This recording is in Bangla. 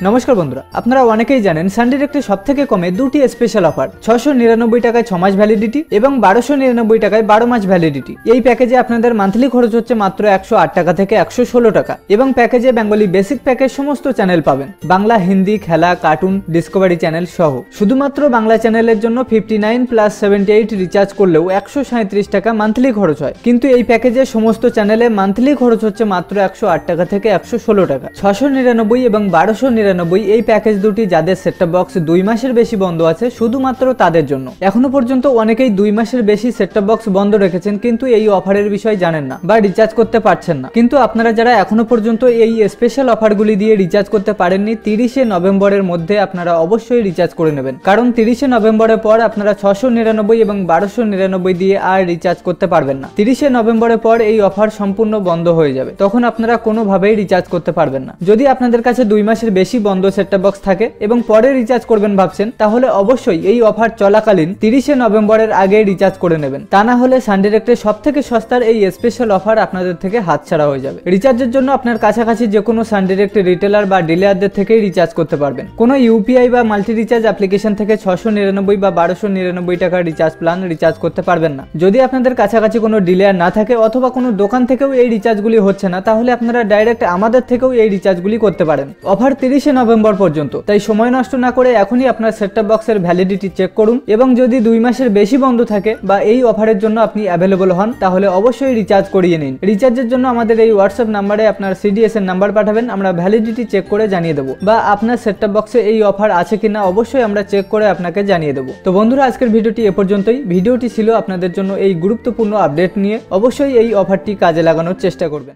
নমস্কার বন্ধুরা, আপনারা অনেকেই জানেন সান ডিরেক্টে সবথেকে কমে দুটি স্পেশাল অফার 699 টাকায় 6 মাস ভ্যালিডিটি এবং 1299 টাকায় 12 মাস ভ্যালিডিটি। এই প্যাকেজে আপনাদের মান্থলি খরচ হচ্ছে মাত্র 108 টাকা থেকে 116 টাকা এবং প্যাকেজে বেঙ্গলি বেসিক প্যাকেজ সমস্ত চ্যানেল পাবেন, বাংলা, হিন্দি, খেলা, কার্টুন, ডিসকভারি চ্যানেল সহ। শুধুমাত্র বাংলা চ্যানেলের জন্য 59+78 রিচার্জ করলেও 137 টাকা মান্থলি খরচ হয়, কিন্তু এই প্যাকেজে সমস্ত চ্যানেলে মান্থলি খরচ হচ্ছে মাত্র 108 টাকা থেকে 116 টাকা। 699 এবং 1299 এই প্যাকেজ দুটি যাদের সেটটপ বক্স 2 মাসের বেশি বন্ধ আছে শুধুমাত্র তাদের জন্য। এখনো পর্যন্ত অনেকেই 2 মাসের বেশি সেটটপ বক্স বন্ধ রেখেছেন কিন্তু এই অফারের বিষয় জানেন না বা রিচার্জ করতে পারছেন না। কিন্তু আপনারা যারা এখনো পর্যন্ত এই স্পেশাল অফারগুলি দিয়ে রিচার্জ করতে পারেননি, 30শে নভেম্বরের মধ্যে আপনারা অবশ্যই রিচার্জ করে নেবেন, কারণ 30শে নভেম্বরের পর আপনারা 699 এবং 1299 দিয়ে আর রিচার্জ করতে পারবেন না। 30শে নভেম্বরের পর এই অফার সম্পূর্ণ বন্ধ হয়ে যাবে, তখন আপনারা কোনোভাবেই রিচার্জ করতে পারবেন না। যদি আপনাদের কাছে 2 মাসের বেশি বন্ধ সেটটপ বক্স থাকে এবং পরে রিচার্জ করবেন ভাবছেন, তাহলে অবশ্যই এই অফার চলাকালীন 30শে নভেম্বরের আগে রিচার্জ করে নেবেন, তা না হলে সান ডিরেক্টের সবথেকে সস্তার এই স্পেশাল অফার আপনাদের থেকে হাতছাড়া হয়ে যাবে। রিচার্জের জন্য আপনার কাছাকাছি যে কোনো সান ডিরেক্ট রিটেলার বা ডিলারদের থেকেই রিচার্জ করতে পারবেন। কোনো ইউপিআই বা মাল্টি রিচার্জ অ্যাপ্লিকেশন থেকে 699 বা 1299 টাকার রিচার্জ প্ল্যান রিচার্জ করতে পারবেন না। যদি আপনাদের কাছাকাছি কোনো ডিলার না থাকে অথবা কোনো দোকান থেকেও এই রিচার্জগুলি হচ্ছে না, তাহলে আপনারা ডাইরেক্ট আমাদের থেকেও এই রিচার্জগুলি করতে পারেন। অফার 30শে নভেম্বর পর্যন্ত, তাই সময় নষ্ট না করে এখনই আপনার সেটটপ বক্সের ভ্যালিডিটি চেক করুন এবং যদি 2 মাসের বেশি বন্ধ থাকে বা এই অফারের জন্য আপনি অ্যাভেলেবল হন, তাহলে অবশ্যই রিচার্জ করিয়ে নিন। রিচার্জের জন্য আমাদের এই হোয়াটসঅ্যাপ নাম্বারে আপনার সিডিএস এর নাম্বার পাঠাবেন, আমরা ভ্যালিডিটি চেক করে জানিয়ে দেবো, বা আপনার সেটটপ বক্সে এই অফার আছে কিনা অবশ্যই আমরা চেক করে আপনাকে জানিয়ে দেবো। তো বন্ধুরা, আজকের ভিডিওটি এ পর্যন্তই। ভিডিওটি ছিল আপনাদের জন্য এই গুরুত্বপূর্ণ আপডেট নিয়ে। অবশ্যই এই অফারটি কাজে লাগানোর চেষ্টা করবেন।